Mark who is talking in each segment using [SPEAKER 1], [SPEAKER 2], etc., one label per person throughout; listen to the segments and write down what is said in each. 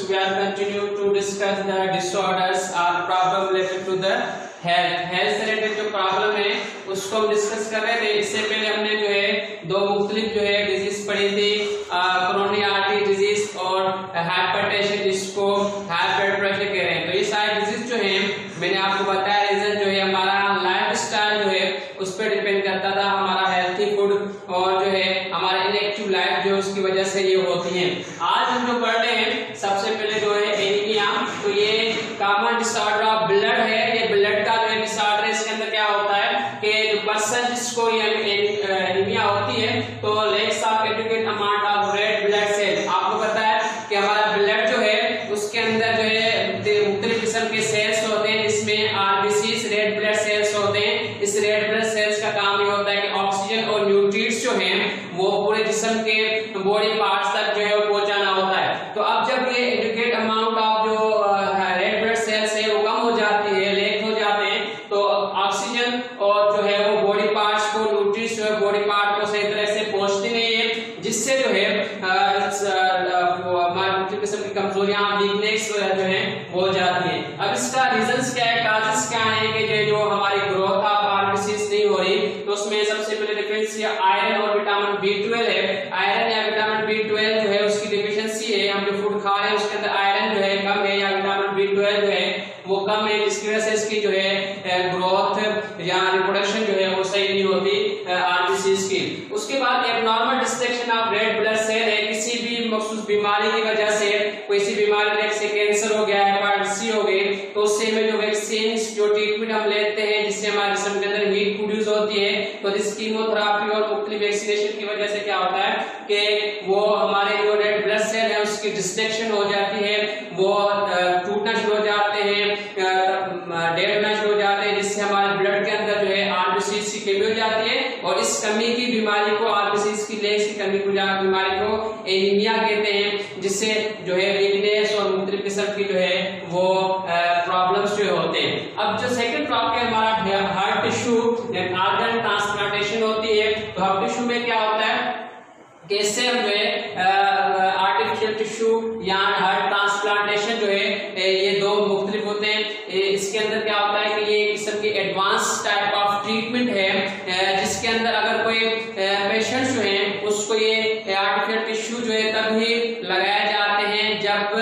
[SPEAKER 1] we are continue to discuss the disorders or problem related to the health से related जो problem है उसको हम डिस्कस कर रहे थे। इससे पहले हमने जो है दो मुख्तलिफ जो है डिजीज पढ़ी थी, कोरोनरी आर्टरी डिजीज और हाइपरटेंशन, जिसको हाई ब्लड प्रेशर कह रहे हैं। तो ये सारे डिजीज जो है मैंने आपको बताया, रीजन जो है हमारा लाइफस्टाइल जो है उस पर डिपेंड करता था, हमारा हेल्थी फूड और जो है हमारा इनएक्टिव लाइफ जो उसकी वजह से ये होती है। आज हम जो पढ़ रहे हैं सबसे पहले जो है एनीमिया। तो ये कॉमन डिसऑर्डर ऑफ ब्लड है, ये ब्लड का जो है डिसऑर्डर है। इसके अंदर क्या होता है कि जो पर्सन जिसको एनीमिया होती है तो lacks of adequate amount of red blood cell. आपको पता है कि हमारा ब्लड जो है उसके अंदर जो है मुख्तलिफ किस्म के सेल्स होते हैं, जिसमें आरबीसीज रेड ब्लड सेल्स होते हैं। इस रेड ब्लड सेल्स का काम ये होता है कि ऑक्सीजन और न्यूट्रिएंट्स जो हैं वो पूरे जिस्म के बॉडी पार्ट्स तक जो है वो पहुंचाना होता है। तो अब जब ये एडिक्वेट अमाउंट ऑफ जो रेड ब्लड सेल्स है वो कम हो जाती है, लेक हो जाते हैं, तो ऑक्सीजन और जो है वो बॉडी पार्ट्स को न्यूट्रिएंट्स जो है बॉडी पार्ट को सही तरह से पहुंचती नहीं है, जिससे जो है किस्म की कमजोरियां, वीकनेस जो है हो जाती है। अब इसका रीजंस क्या है, काजेस क्या है कि जो हमारी ग्रोथ ऑफ आरबीसीज नहीं हो रही, तो उसमें सबसे पहले डिफिशिएंसी आयरन और विटामिन B12 है। आयरन या विटामिन B12 जो है उसकी डिफिशिएंसी है। हम जो फूड खा रहे हैं उसके अंदर आयरन जो है कम है या विटामिन B12 जो है वो कम है, जिसकी वजह से इसकी जो है ग्रोथ या रिप्रोडक्शन जो है वो सही नहीं होती आरबीसीज की। उसके बाद abnormal destruction of red blood cell है। किसी भी मखसूस बीमारी की वजह से, कोई सी बीमारी जैसे कैंसर हो गया, हेपेटाइटिस सी हो गई, तो उससे में जो वैक्सीन जो ट्रीटमेंट हम लेते हैं जिससे हमारे जिस्म के अंदर हीट प्रोड्यूस होती है, तो इस कीमोथेरेपी और मुख्तलिफ वैक्सीनेशन की वजह से क्या होता है कि वो हमारे जो रेड ब्लड सेल है उसकी डिस्ट्रक्शन हो जाती है, वो टूटना शुरू हो जाते हैं, डेड होना शुरू हो जाते हैं, जिससे हमारे ब्लड के अंदर जो है आरबीसीज की कमी हो जाती है। और इस कमी की बीमारी को, आरबीसीज की लेस की कमी की बीमारी को एनीमिया कहते हैं, जिससे जो है वीकनेस और मुख्तलिफ किस्म की जो है वो प्रॉब्लम्स जो होते हैं। अब जो सेकंड प्रॉब्लम है हमारा हार्ट टिश्यू ऑर्गन ट्रांसप्लांटेशन होती है। तो हार्ट टिश्यू में क्या होता है कि इससे हम जो है आर्टिफिशियल टिश्यू या हार्ट ट्रांसप्लांटेशन जो है ये दो मुख्तलिफ होते हैं। इसके अंदर क्या होता है कि ये किस्म की एडवांस टाइप ऑफ ट्रीटमेंट है, जिसके अंदर अगर कोई पेशेंट जो है उसको ये आर्टिफिशियल टिश्यू जो है तभी लगाए जाते हैं जब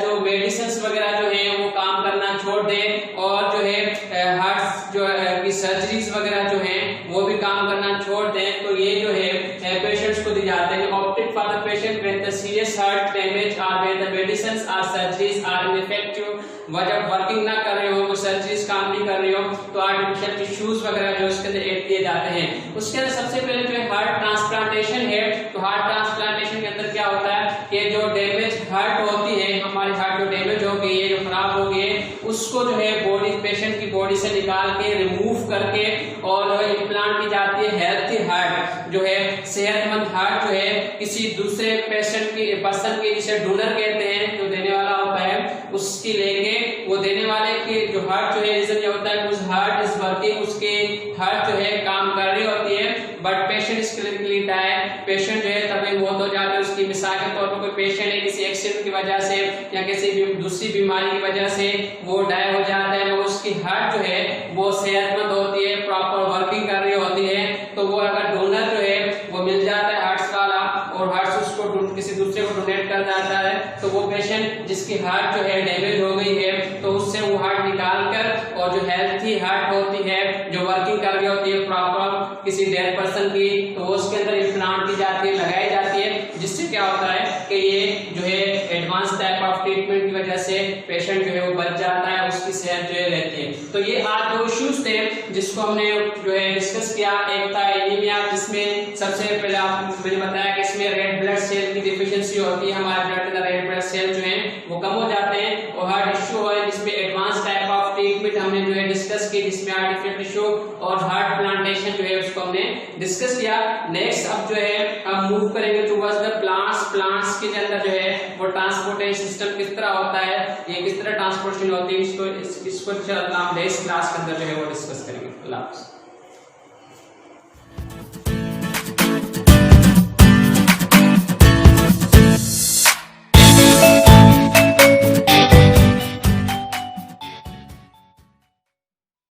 [SPEAKER 1] जो मेडिसिन वगैरह जो है वो काम करना छोड़ दे और जो है हार्ट जो की सर्जरीज वगैरह जो है वो भी काम करना छोड़ दें, तो ये जो है पेशेंट्स को दी जाते हैं। Opted for the patient when the serious heart damage और व्हेन द मेडिसिन्स और सर्जरीज आर इनइफेक्टिव, जब वर्किंग ना कर रहे हो, वो सर्जरीज काम नहीं कर रही हो, तो आर्टिफिशियल टिश्यूज वगैरह जो उसके अंदर ऐड किए जाते हैं। उसके अंदर सबसे पहले जो है हार्ट ट्रांसप्लांटेशन है। तो हार्ट ट्रांसप्लांटेशन के अंदर क्या होता है कि जो डैमेज हार्ट होती है, हमारी हार्ट जो डैमेज हो गई है, जो खराब हो गई है, उसको जो है बॉडी, पेशेंट की बॉडी से निकाल के रिमूव करके और जो है इम्प्लांट की जाती है हेल्थी हार्ट, जो है सेहतमंद हार्ट जो है किसी दूसरे पेशेंट की, पर्सन की, जिसे डोनर कहते हैं, जो देने वाला होता है, उसकी लेके वो देने वाले की जो हार्ट जो है रीजन ये होता है उस हार्ट इज वर्किंग, उसके हार्ट जो है काम कर रही होती है, but patient is clinically die. Patient जो है तभी मौत हो जाती है उसकी। मिसाल के तौर पर कोई पेशेंट है किसी एक्सीडेंट की वजह से या किसी दूसरी बीमारी की वजह से वो डाई हो जाता है, मगर उसकी हार्ट जो है वो सेहतमंद होती है, प्रॉपर वर्किंग कर रही होती है, तो वो अगर डोनर जो है वो मिल जाता है हार्ट्स वाला और हार्ट्स उसको किसी दूसरे को डोनेट कर जाता है, तो वो पेशेंट जिसकी हार्ट जो है डैमेज हो गई है तो उससे वो हार्ट निकाल कर और जो हेल्थी हार्ट होती है, जो वर्किंग कर रही होती है प्रॉपर किसी डेड पर्सन की, तो वो उसके अंदर इम्प्लांट की जाती है, लगाई जाती है, जिससे क्या होता है कि ये जो है एडवांस टाइप ऑफ ट्रीटमेंट की वजह से पेशेंट जो है वो बच जाता है, उसकी सेहत जो है रहती है। तो ये आज दो इश्यूज थे जिसको हमने जो है डिस्कस किया। एक था एनीमिया, जिसमें सबसे पहले मैंने बताया कि इसमें रेड ब्लड सेल की डिफिशिएंसी होती है, हमारे ब्लड के अंदर रेड ब्लड सेल जो है वो कम हो जाते हैं। और हार्ट इश्यू है जिसमें एडवांस टाइप ऑफ ट्रीटमेंट हमने जो है डिस्कस की, जिसमें आर्टिफिशियल टिश्यू और हार्ट प्लांटेशन जो है उसको हमने डिस्कस किया। नेक्स्ट अब जो है हम मूव करेंगे टुवर्ड्स द प्लांट्स के अंदर जो है वो ट्रांसपोर्टेशन सिस्टम किस तरह होता है, ये किस तरह ट्रांसपोर्टेशन होती है, इसको इंशाअल्लाह हम नेक्स्ट क्लास के अंदर जो है वो डिस्कस करेंगे। अल्लाह हाफ़िज़।